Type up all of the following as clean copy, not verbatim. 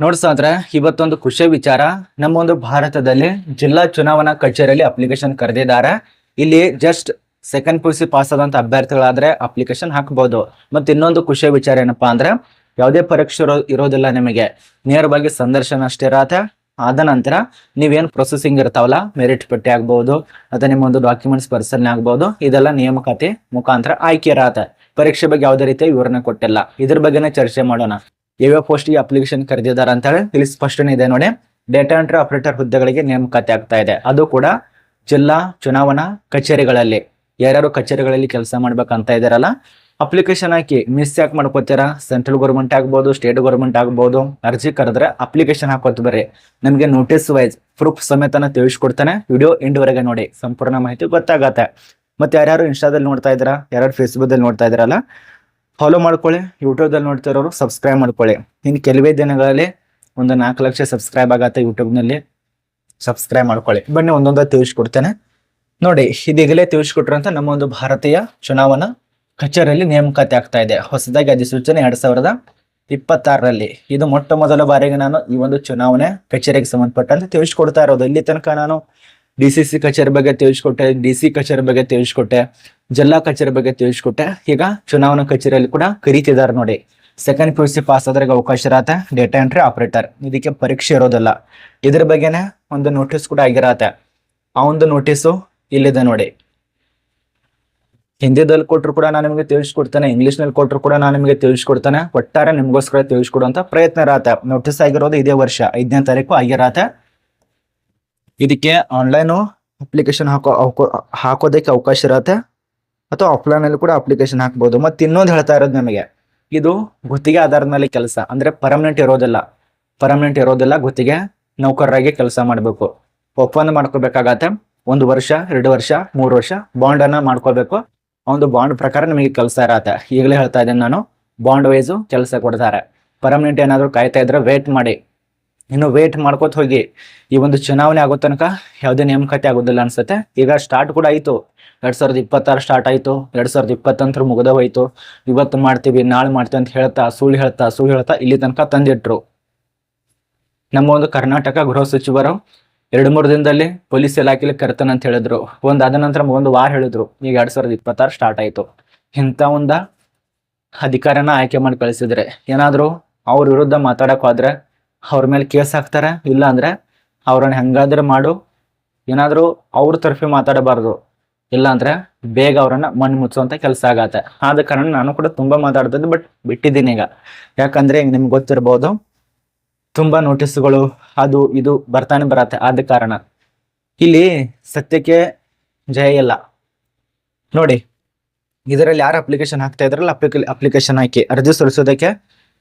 ನೋಡ್ಸಾದ್ರೆ ಇವತ್ತೊಂದು ಖುಷಿ ವಿಚಾರ. ನಮ್ಮ ಒಂದು ಭಾರತದಲ್ಲಿ ಜಿಲ್ಲಾ ಚುನಾವಣಾ ಕಚೇರಿಯಲ್ಲಿ ಅಪ್ಲಿಕೇಶನ್ ಕರೆದಿದ್ದಾರೆ. ಇಲ್ಲಿ ಜಸ್ಟ್ ಸೆಕೆಂಡ್ PUC ಪಾಸ್ ಆದಂತ ಅಭ್ಯರ್ಥಿಗಳಾದ್ರೆ ಅಪ್ಲಿಕೇಶನ್ ಹಾಕಬಹುದು. ಮತ್ತೆ ಇನ್ನೊಂದು ಖುಷಿ ವಿಚಾರ ಏನಪ್ಪಾ ಅಂದ್ರೆ ಯಾವುದೇ ಪರೀಕ್ಷೆ ಇರೋದಿಲ್ಲ ನಿಮಗೆ, ನೇರವಾಗಿ ಸಂದರ್ಶನ ಅಷ್ಟೇ ಇರತ್ತೆ. ಆದ ನಂತರ ನೀವೇನ್ ಪ್ರೊಸೆಸಿಂಗ್ ಇರ್ತಾವಲ್ಲ, ಮೆರಿಟ್ ಪಟ್ಟಿ ಆಗ್ಬಹುದು ಅಥವಾ ನಿಮ್ಮ ಒಂದು ಡಾಕ್ಯುಮೆಂಟ್ಸ್ ಪರಿಶೀಲನೆ ಆಗ್ಬಹುದು, ಇದೆಲ್ಲ ನೇಮಕಾತಿ ಮುಖಾಂತರ ಆಯ್ಕೆ ಇರತ್ತೆ. ಪರೀಕ್ಷೆ ಬಗ್ಗೆ ಯಾವುದೇ ರೀತಿಯ ವಿವರಣೆ ಕೊಟ್ಟಿಲ್ಲ. ಇದ್ರ ಬಗ್ಗೆನೇ ಚರ್ಚೆ ಮಾಡೋಣ. ಯಾವ ಪೋಸ್ಟ್ಗೆ ಅಪ್ಲಿಕೇಶನ್ ಕರೆದಿದ್ದಾರೆ ಅಂತ ಹೇಳಿ ಇಲ್ಲಿ ಸ್ಪಷ್ಟನೆ ಇದೆ ನೋಡಿ. ಡೇಟಾ ಎಂಟ್ರಿ ಆಪರೇಟರ್ ಹುದ್ದೆಗಳಿಗೆ ನೇಮಕಾತಿ ಆಗ್ತಾ ಇದೆ, ಅದು ಕೂಡ ಜಿಲ್ಲಾ ಚುನಾವಣಾ ಕಚೇರಿಗಳಲ್ಲಿ. ಯಾರ್ಯಾರು ಕಚೇರಿಗಳಲ್ಲಿ ಕೆಲಸ ಮಾಡ್ಬೇಕಂತ ಇದಾರಲ್ಲ, ಅಪ್ಲಿಕೇಶನ್ ಹಾಕಿ ಮಿಸ್ ಯಾಕೆ ಮಾಡ್ಕೋತೀರಾ? ಸೆಂಟ್ರಲ್ ಗೌರ್ಮೆಂಟ್ ಆಗ್ಬೋದು, ಸ್ಟೇಟ್ ಗೌರ್ಮೆಂಟ್ ಆಗ್ಬೋದು, ಅರ್ಜಿ ಕರೆದ್ರೆ ಅಪ್ಲಿಕೇಶನ್ ಹಾಕೋತ್ ಬರ್ರಿ. ನಮಗೆ ನೋಟಿಸ್ ವೈಸ್ ಪ್ರೂಫ್ ಸಮೇತನ ತಿಳಿಸ್ಕೊಡ್ತಾನೆ. ವಿಡಿಯೋ ಎಂಡ್ವರೆಗೆ ನೋಡಿ, ಸಂಪೂರ್ಣ ಮಾಹಿತಿ ಗೊತ್ತಾಗತ್ತೆ. ಮತ್ತೆ ಯಾರ್ಯಾರು ಇನ್ಸ್ಟಾದಲ್ಲಿ ನೋಡ್ತಾ ಇದ್ದೀರಾ, ಯಾರ್ಯಾರು ಫೇಸ್ಬುಕ್ ನೋಡ್ತಾ ಇದ್ದೀರಲ್ಲ, ಫಾಲೋ ಮಾಡ್ಕೊಳ್ಳಿ. ಯೂಟ್ಯೂಬ್ದಲ್ಲಿ ನೋಡ್ತಿರೋರು ಸಬ್ಸ್ಕ್ರೈಬ್ ಮಾಡ್ಕೊಳ್ಳಿ. ಇನ್ನು ಕೆಲವೇ ದಿನಗಳಲ್ಲಿ ಒಂದು 4 ಲಕ್ಷ ಸಬ್ಸ್ಕ್ರೈಬ್ ಆಗತ್ತೆ ಯೂಟ್ಯೂಬ್ನಲ್ಲಿ. ಸಬ್ಸ್ಕ್ರೈಬ್ ಮಾಡ್ಕೊಳ್ಳಿ. ಬನ್ನಿ ಒಂದೊಂದು ತಿಳಿಸ್ಕೊಡ್ತೇನೆ ನೋಡಿ. ಇದೀಗಲೇ ತಿಳಿಸ್ಕೊಟ್ರಂತ ನಮ್ಮ ಒಂದು ಭಾರತೀಯ ಚುನಾವಣಾ ಕಚೇರಿಯಲ್ಲಿ ನೇಮಕಾತಿ ಆಗ್ತಾ ಇದೆ. ಹೊಸದಾಗಿ ಅಧಿಸೂಚನೆ 2026ರಲ್ಲಿ. ಇದು ಮೊಟ್ಟ ಮೊದಲ ಬಾರಿಗೆ ನಾನು ಈ ಒಂದು ಚುನಾವಣೆ ಕಚೇರಿಗೆ ಸಂಬಂಧಪಟ್ಟಂತೆ ತಿಳಿಸ್ಕೊಡ್ತಾ ಇರೋದು. ಇಲ್ಲಿ ತನಕ ನಾನು DCC ಕಚೇರಿ ಬಗ್ಗೆ ತಿಳಿಸ್ಕೊಟ್ಟೆ, DC ಕಚೇರಿ ಬಗ್ಗೆ ತಿಳಿಸ್ಕೊಟ್ಟೆ, ಜಿಲ್ಲಾ ಕಚೇರಿ ಬಗ್ಗೆ ತಿಳಿಸ್ಕೊಟ್ಟೆ. ಈಗ ಚುನಾವಣಾ ಕಚೇರಿಯಲ್ಲಿ ಕೂಡ ಕರೀತಿದ್ದಾರೆ ನೋಡಿ. ಸೆಕೆಂಡ್ PUC ಪಾಸ್ ಆದ್ರೆ ಅವಕಾಶ ಇರತ್ತೆ. ಡೇಟಾ ಎಂಟ್ರಿ ಆಪರೇಟರ್, ಇದಕ್ಕೆ ಪರೀಕ್ಷೆ ಇರೋದಿಲ್ಲ. ಇದ್ರ ಬಗ್ಗೆನೆ ಒಂದು ನೋಟಿಸ್ ಕೂಡ ಆಗಿರತ್ತೆ. ಆ ಒಂದು ನೋಟಿಸು ಇಲ್ಲಿದೆ ನೋಡಿ. ಹಿಂದಿದಲ್ಲಿ ಕೊಟ್ಟರು ಕೂಡ ನಾನು ನಿಮಗೆ ತಿಳಿಸ್ಕೊಡ್ತೇನೆ, ಇಂಗ್ಲಿಷ್ ನಲ್ಲಿ ಕೊಟ್ಟರು ಕೂಡ ನಾನು ನಿಮಗೆ ತಿಳಿಸ್ಕೊಡ್ತೇನೆ. ಒಟ್ಟಾರೆ ನಿಮ್ಗೋಸ್ಕರ ತಿಳಿಸ್ಕೊಡುವಂತ ಪ್ರಯತ್ನ ಇರತ್ತೆ. ನೋಟಿಸ್ ಆಗಿರೋದು ಇದೇ ವರ್ಷ 5ನೇ ತಾರೀಕು ಆಗಿರತ್ತೆ. ಇದಕ್ಕೆ ಆನ್ಲೈನು ಅಪ್ಲಿಕೇಶನ್ ಹಾಕೋದಕ್ಕೆ ಅವಕಾಶ ಇರತ್ತೆ, ಅಥವಾ ಆಫ್ಲೈನ್ ಅಲ್ಲಿ ಕೂಡ ಅಪ್ಲಿಕೇಶನ್ ಹಾಕ್ಬೋದು. ಮತ್ತೆ ಇನ್ನೊಂದು ಹೇಳ್ತಾ ಇರೋದು ನಿಮಗೆ, ಇದು ಗುತ್ತಿಗೆ ಆಧಾರದ ಮೇಲೆ ಕೆಲಸ, ಅಂದ್ರೆ ಪರ್ಮನೆಂಟ್ ಇರೋದಿಲ್ಲ. ಗುತ್ತಿಗೆ ನೌಕರರಾಗಿ ಕೆಲಸ ಮಾಡಬೇಕು. ಒಪ್ಪಂದ ಮಾಡ್ಕೋಬೇಕಾಗತ್ತೆ. 1 ವರ್ಷ, 2 ವರ್ಷ, 3 ವರ್ಷ ಬಾಂಡ್ ಅನ್ನ ಮಾಡ್ಕೋಬೇಕು. ಒಂದು ಬಾಂಡ್ ಪ್ರಕಾರ ನಿಮಗೆ ಕೆಲಸ ಇರತ್ತೆ. ಈಗಲೇ ಹೇಳ್ತಾ ಇದ್ದೇನೆ ನಾನು, ಬಾಂಡ್ ವೈಸು ಕೆಲಸ ಕೊಡ್ತಾರೆ. ಪರ್ಮನೆಂಟ್ ಏನಾದ್ರು ಕಾಯ್ತಾ ಇದ್ರೆ ವೇಟ್ ಮಾಡಿ, ಇನ್ನು ವೇಟ್ ಮಾಡ್ಕೋತ ಹೋಗಿ. ಈ ಒಂದು ಚುನಾವಣೆ ಆಗೋ ತನಕ ಯಾವುದೇ ನೇಮಕಾತಿ ಆಗೋದಿಲ್ಲ ಅನ್ಸುತ್ತೆ. ಈಗ ಸ್ಟಾರ್ಟ್ ಕೂಡ ಆಯ್ತು. 2026 ಸ್ಟಾರ್ಟ್ ಆಯ್ತು. 2020 ಮುಗಿದ ಹೋಯ್ತು. ಇವತ್ತು ಮಾಡ್ತೀವಿ, ನಾಳೆ ಮಾಡ್ತೀವಿ ಅಂತ ಸುಳ್ಳು ಹೇಳ್ತಾ ಇಲ್ಲಿ ತನಕ ತಂದಿಟ್ರು. ನಮ್ಮ ಒಂದು ಕರ್ನಾಟಕ ಗೃಹ ಸಚಿವರು 2-3 ದಿನದಲ್ಲಿ ಪೊಲೀಸ್ ಇಲಾಖೆಯಲ್ಲಿ ಕರ್ತಾನೆ ಅಂತ ಹೇಳಿದ್ರು. ಅದ ನಂತರ 1 ವಾರ ಹೇಳಿದ್ರು. ಈಗ 2026 ಸ್ಟಾರ್ಟ್ ಆಯ್ತು. ಇಂಥ ಒಂದು ಅಧಿಕಾರನ ಆಯ್ಕೆ ಮಾಡಿ ಕಳಿಸಿದ್ರೆ, ಏನಾದ್ರು ಅವ್ರ ವಿರುದ್ಧ ಮಾತಾಡಕ್ ಹೋದ್ರೆ ಅವ್ರ ಮೇಲೆ ಕೇಸ್ ಹಾಕ್ತಾರೆ. ಇಲ್ಲ ಅಂದ್ರೆ ಅವ್ರನ್ನ ಹೆಂಗಾದ್ರೆ ಮಾಡು, ಏನಾದ್ರು ಅವ್ರ ತರಫಿ ಮಾತಾಡಬಾರ್ದು. ಇಲ್ಲ ಅಂದ್ರೆ ಬೇಗ ಅವ್ರನ್ನ ಮಣ್ಣು ಮುಚ್ಚುವಂತ ಕೆಲಸ ಆಗತ್ತೆ. ಆದ ಕಾರಣ ನಾನು ಕೂಡ ತುಂಬಾ ಮಾತಾಡ್ತಿದ್ದೆ, ಬಟ್ ಬಿಟ್ಟಿದ್ದೀನಿ ಈಗ. ಯಾಕಂದ್ರೆ ನಿಮ್ಗೆ ಗೊತ್ತಿರ್ಬೋದು, ತುಂಬಾ ನೋಟಿಸ್ಗಳು ಅದು ಇದು ಬರ್ತಾನೆ ಬರತ್ತೆ. ಆದ ಕಾರಣ ಇಲ್ಲಿ ಸತ್ಯಕ್ಕೆ ಜಯ ಇಲ್ಲ ನೋಡಿ. ಇದರಲ್ಲಿ ಯಾರು ಅಪ್ಲಿಕೇಶನ್ ಹಾಕ್ತಾ ಇದ್ರಲ್ಲ, ಅಪ್ಲಿಕೇಶನ್ ಹಾಕಿ ಅರ್ಜಿ ಸಲ್ಲಿಸೋದಕ್ಕೆ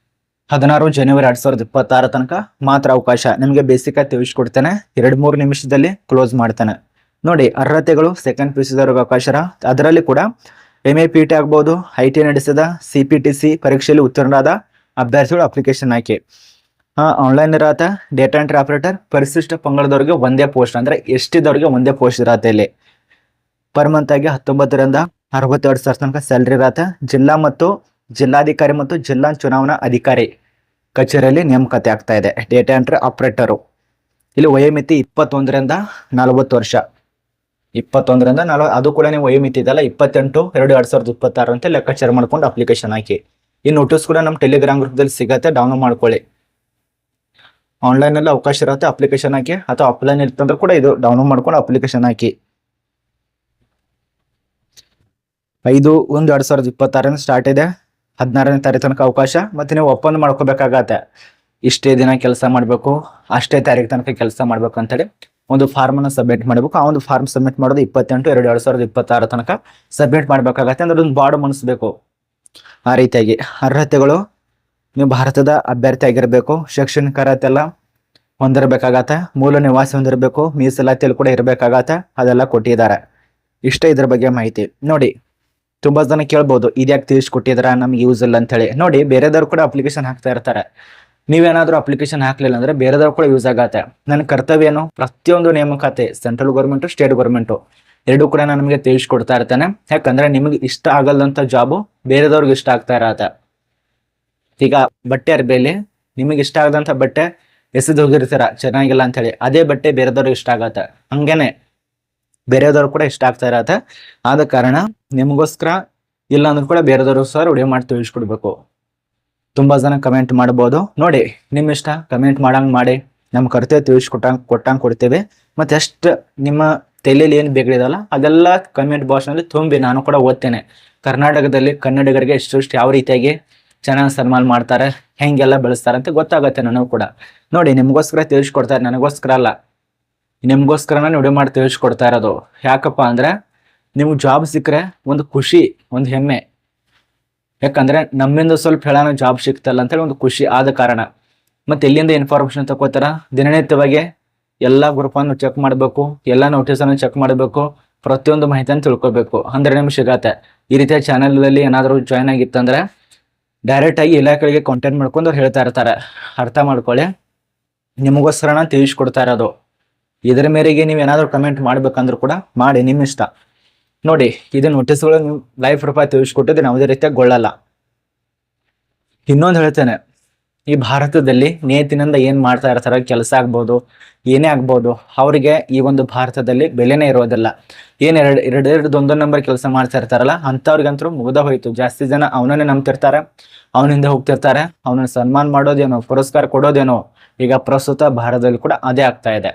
16 ಜನವರಿ 2026 ತನಕ ಮಾತ್ರ ಅವಕಾಶ. ನಿಮಗೆ ಬೇಸಿಕ್ ಆಗಿ ತಿಳಿಸ್ಕೊಡ್ತೇನೆ, 2-3 ನಿಮಿಷದಲ್ಲಿ ಕ್ಲೋಸ್ ಮಾಡ್ತೇನೆ ನೋಡಿ. ಅರ್ಹತೆಗಳು ಸೆಕೆಂಡ್ PUC ಅವಕಾಶ. ಅದರಲ್ಲಿ ಕೂಡ MA PT ಆಗ್ಬಹುದು, IT ನಡೆಸಿದ CPTC ಪರೀಕ್ಷೆಯಲ್ಲಿ ಉತ್ತೀರ್ಣರಾದ ಅಭ್ಯರ್ಥಿಗಳು ಅಪ್ಲಿಕೇಶನ್ ಹಾಕಿ. ಆನ್ಲೈನ್ ಇರತ್ತೆ. ಡೇಟಾ ಎಂಟ್ರಿ ಆಪರೇಟರ್ ಪರಿಶಿಷ್ಟ ಪಂಗಡದವ್ರಿಗೆ ಒಂದೇ ಪೋಸ್ಟ್, ಅಂದ್ರೆ ST ದವ್ರಿಗೆ ಒಂದೇ ಪೋಸ್ಟ್ ಇರತ್ತೆ. ಇಲ್ಲಿ ಪರ್ ಮಂತ್ ಆಗಿ 19 ರಿಂದ 62 ಸಾವಿರ ತನಕ ಸ್ಯಾಲ್ರಿ ಇರತ್ತೆ. ಜಿಲ್ಲಾ ಮತ್ತು ಜಿಲ್ಲಾಧಿಕಾರಿ ಮತ್ತು ಜಿಲ್ಲಾ ಚುನಾವಣಾ ಅಧಿಕಾರಿ ಕಚೇರಿಯಲ್ಲಿ ನೇಮಕಾತಿ ಆಗ್ತಾ ಇದೆ. ಡೇಟಾ ಎಂಟ್ರಿ ಆಪರೇಟರು ಇಲ್ಲಿ ವಯೋಮಿತಿ 21 ರಿಂದ 40 ವರ್ಷ. 21 ರಿಂದ 40, ಅದು ಕೂಡ ನೀವು ವಯೋಮಿತಿ ಇದೆಲ್ಲ 28/2/2026 ಅಂತ ಲೆಕ್ಕಾಚಾರ ಮಾಡ್ಕೊಂಡು ಅಪ್ಲಿಕೇಶನ್ ಹಾಕಿ. ಈ ನೋಟಿಸ್ ಕೂಡ ನಮ್ಮ ಟೆಲಿಗ್ರಾಮ್ ಗ್ರೂಪ್ದಲ್ಲಿ ಸಿಗತ್ತೆ, ಡೌನ್ಲೋಡ್ ಮಾಡ್ಕೊಳ್ಳಿ. ಆನ್ಲೈನ್ ಅಲ್ಲಿ ಅವಕಾಶ ಇರುತ್ತೆ, ಅಪ್ಲಿಕೇಶನ್ ಹಾಕಿ. ಅಥವಾ ಆಫ್ಲೈನ್ ಇರ್ತಂದ್ರೆ ಕೂಡ ಇದು ಡೌನ್ಲೋಡ್ ಮಾಡ್ಕೊಂಡು ಅಪ್ಲಿಕೇಶನ್ ಹಾಕಿ. 5/1/2026 ಸ್ಟಾರ್ಟ್ ಇದೆ. 16ನೇ ತಾರೀಕು ತನಕ ಅವಕಾಶ. ಮತ್ತೆ ನೀವು ಒಪ್ಪಂದ ಮಾಡ್ಕೋಬೇಕಾಗತ್ತೆ. ಇಷ್ಟೇ ದಿನ ಕೆಲಸ ಮಾಡಬೇಕು, ಅಷ್ಟೇ ತಾರೀಕು ತನಕ ಕೆಲಸ ಮಾಡ್ಬೇಕು ಅಂತೇಳಿ ಒಂದು ಫಾರ್ಮ್ ಅನ್ನ ಸಬ್ಮಿಟ್ ಮಾಡಬೇಕು. ಆ ಒಂದು ಫಾರ್ಮ್ ಸಬ್ಮಿಟ್ ಮಾಡೋದು 28/2/2026 ತನಕ ಸಬ್ಮಿಟ್ ಮಾಡ್ಬೇಕಾಗತ್ತೆ. ಅಂದ್ರೆ ಒಂದು ಬಾರ್ಡ್ ಮುನ್ಸ್ಬೇಕು. ಆ ರೀತಿಯಾಗಿ ಅರ್ಹತೆಗಳು, ನೀವು ಭಾರತದ ಅಭ್ಯರ್ಥಿ ಆಗಿರ್ಬೇಕು, ಶೈಕ್ಷಣಿಕ ಅರ್ಹತೆ ಎಲ್ಲ ಹೊಂದಿರಬೇಕಾಗತ್ತೆ, ಮೂಲ ನಿವಾಸ ಹೊಂದಿರಬೇಕು, ಮೀಸಲಾತಿಯಲ್ಲಿ ಕೂಡ ಇರಬೇಕಾಗತ್ತೆ. ಅದೆಲ್ಲ ಕೊಟ್ಟಿದ್ದಾರೆ. ಇಷ್ಟೇ ಇದ್ರ ಬಗ್ಗೆ ಮಾಹಿತಿ ನೋಡಿ. ತುಂಬಾ ಜನ ಕೇಳ್ಬೋದು, ಇದ್ಯಾಕೆ ತಿಳಿಸ್ಕೊಟ್ಟಿದಾರ, ನಮ್ಗೆ ಯೂಸ್ ಇಲ್ಲ ಅಂತ ಹೇಳಿ. ನೋಡಿ, ಬೇರೆದವ್ರು ಕೂಡ ಅಪ್ಲಿಕೇಶನ್ ಹಾಕ್ತಾ ಇರ್ತಾರೆ. ನೀವೇನಾದ್ರೂ ಅಪ್ಲಿಕೇಶನ್ ಹಾಕ್ಲಿಲ್ಲ ಅಂದ್ರೆ ಬೇರೆದವ್ರು ಕೂಡ ಯೂಸ್ ಆಗತ್ತೆ. ನನ್ನ ಕರ್ತವ್ಯ ಏನು, ಪ್ರತಿಯೊಂದು ನೇಮಕಾತಿ ಸೆಂಟ್ರಲ್ ಗೌರ್ಮೆಂಟ್, ಸ್ಟೇಟ್ ಗೌರ್ಮೆಂಟ್ ಎರಡೂ ಕೂಡ ನಾನು ನಿಮಗೆ ತಿಳಿಸ್ಕೊಡ್ತಾ ಇರ್ತೇನೆ. ಯಾಕಂದ್ರೆ ನಿಮಗೆ ಇಷ್ಟ ಆಗಲ್ಲಂತ ಜಾಬು ಬೇರೆದವ್ರಿಗೆ ಇಷ್ಟ ಆಗ್ತಾ ಇರತ್ತೆ. ಈಗ ಬಟ್ಟೆ ಅರ್ಬಿಯಲ್ಲಿ ನಿಮಗೆ ಇಷ್ಟ ಆಗದಂತ ಬಟ್ಟೆ ಎಸೆದು ಹೋಗಿರ್ತೀರ ಚೆನ್ನಾಗಿಲ್ಲ ಅಂತ ಹೇಳಿ, ಅದೇ ಬಟ್ಟೆ ಬೇರೆದವ್ರಿಗೆ ಇಷ್ಟ ಆಗತ್ತೆ. ಹಂಗೇನೆ ಬೇರೆದವ್ರು ಕೂಡ ಇಷ್ಟ ಆಗ್ತಾ ಇರತ್ತೆ. ಆದ ಕಾರಣ ನಿಮಗೋಸ್ಕರ ಇಲ್ಲ ಅಂದ್ರೂ ಕೂಡ ಬೇರೆದವ್ರು ಸರ್ ವಿಡಿಯೋ ಮಾಡಿ ತಿಳಿಸ್ಕೊಡ್ಬೇಕು. ತುಂಬಾ ಜನ ಕಮೆಂಟ್ ಮಾಡ್ಬೋದು, ನೋಡಿ ನಿಮ್ ಇಷ್ಟ, ಕಮೆಂಟ್ ಮಾಡಂಗ್ ಮಾಡಿ, ನಮ್ಮ ಕರ್ತವ್ಯ ಕೊಟ್ಟಂಗ್ ಕೊಡ್ತೇವೆ. ಮತ್ತೆ ಎಷ್ಟು ನಿಮ್ಮ ತಲೆಯಲ್ಲಿ ಏನ್ ಬೇಕಿದಲ್ಲ ಅದೆಲ್ಲ ಕಮೆಂಟ್ ಬಾಕ್ಸ್ ನಲ್ಲಿ ತುಂಬಿ ನಾನು ಕೂಡ ಓದ್ತೇನೆ. ಕರ್ನಾಟಕದಲ್ಲಿ ಕನ್ನಡಿಗರಿಗೆ ಎಷ್ಟು ಯಾವ ರೀತಿಯಾಗಿ ಚೆನ್ನಾಗಿ ಸನ್ಮಾನ ಮಾಡ್ತಾರೆ, ಹೆಂಗೆಲ್ಲ ಬೆಳೆಸ್ತಾರೆ ಅಂತ ಗೊತ್ತಾಗತ್ತೆ ನನಗೂ ಕೂಡ. ನೋಡಿ ನಿಮ್ಗೋಸ್ಕರ ತಿಳಿಸ್ಕೊಡ್ತಾರೆ, ನನಗೋಸ್ಕರ ಅಲ್ಲ, ನಿಮ್ಗೋಸ್ಕರನ ವಿಡಿಯೋ ಮಾಡಿ ತಿಳಿಸ್ಕೊಡ್ತಾ ಇರೋದು. ಯಾಕಪ್ಪ ಅಂದ್ರೆ ನಿಮ್ಗೆ ಜಾಬ್ ಸಿಕ್ಕರೆ ಒಂದು ಖುಷಿ, ಒಂದು ಹೆಮ್ಮೆ. ಯಾಕಂದ್ರೆ ನಮ್ಮಿಂದ ಸ್ವಲ್ಪ ಹೇಳೋಣ ಜಾಬ್ ಸಿಕ್ತಲ್ಲ ಅಂತೇಳಿ ಒಂದು ಖುಷಿ. ಆದ ಕಾರಣ ಮತ್ತೆ ಎಲ್ಲಿಂದ ಇನ್ಫಾರ್ಮೇಶನ್ ತಗೋತಾರ, ದಿನನಿತ್ಯವಾಗಿ ಎಲ್ಲಾ ಗ್ರೂಪ್ ಅನ್ನು ಚೆಕ್ ಮಾಡಬೇಕು, ಎಲ್ಲಾ ನೋಟಿಸ್ ಅನ್ನು ಚೆಕ್ ಮಾಡಬೇಕು, ಪ್ರತಿಯೊಂದು ಮಾಹಿತಿಯನ್ನು ತಿಳ್ಕೊಬೇಕು. ಅಂದ್ರೆ ನಿಮ್ಗೆ ಸಿಗತ್ತೆ. ಈ ರೀತಿಯ ಚಾನೆಲ್ ಅಲ್ಲಿ ಏನಾದ್ರು ಜಾಯ್ನ್ ಆಗಿತ್ತಂದ್ರೆ ಡೈರೆಕ್ಟ್ ಆಗಿ ಇಲಾಖೆಗಳಿಗೆ ಕಾಂಟ್ಯಾಕ್ಟ್ ಮಾಡ್ಕೊಂಡು ಅವ್ರು ಹೇಳ್ತಾ ಇರ್ತಾರೆ. ಅರ್ಥ ಮಾಡ್ಕೊಳ್ಳಿ, ನಿಮಗೋಸ್ಕರನ ತಿಳಿಸ್ಕೊಡ್ತಾ ಇರೋದು. ಇದರ ಮೇರೆಗೆ ನೀವು ಏನಾದ್ರು ಕಮೆಂಟ್ ಮಾಡ್ಬೇಕಂದ್ರೂ ಕೂಡ ಮಾಡಿ, ನಿಮ್ಮ ಇಷ್ಟ. ನೋಡಿ ಇದು ನೋಟಿಸ್ಗಳು ನೀವು ಲೈಫ್ ರೂಪಾಯಿ ತಿಳಿಸ್ಕೊಟ್ಟಿದ್ರೆ ಯಾವುದೇ ರೀತಿಯಾಗಿ ಗೊಳ್ಳಲ್ಲ. ಇನ್ನೊಂದು ಹೇಳ್ತೇನೆ, ಈ ಭಾರತದಲ್ಲಿ ನೇತಿನಿಂದ ಏನ್ ಮಾಡ್ತಾ ಇರ್ತಾರ, ಕೆಲಸ ಆಗ್ಬೋದು, ಏನೇ ಆಗ್ಬೋದು, ಅವರಿಗೆ ಈ ಒಂದು ಭಾರತದಲ್ಲಿ ಬೆಲೆನೇ ಇರೋದಿಲ್ಲ. ಏನ್ ಎರಡು ಒಂದೊಂದು ನಂಬರ್ ಕೆಲಸ ಮಾಡ್ತಾ ಇರ್ತಾರಲ್ಲ ಅಂತವ್ರಿಗಂತೂ ಮುಗ್ದ ಹೋಯ್ತು. ಜಾಸ್ತಿ ಜನ ಅವನನ್ನೇ ನಂಬ್ತಿರ್ತಾರೆ, ಅವನಿಂದ ಹೋಗ್ತಿರ್ತಾರೆ. ಅವನನ್ನ ಸನ್ಮಾನ ಮಾಡೋದೇನೋ, ಪುರಸ್ಕಾರ ಕೊಡೋದೇನೋ ಈಗ ಪ್ರಸ್ತುತ ಭಾರತದಲ್ಲಿ ಕೂಡ ಅದೇ ಆಗ್ತಾ ಇದೆ.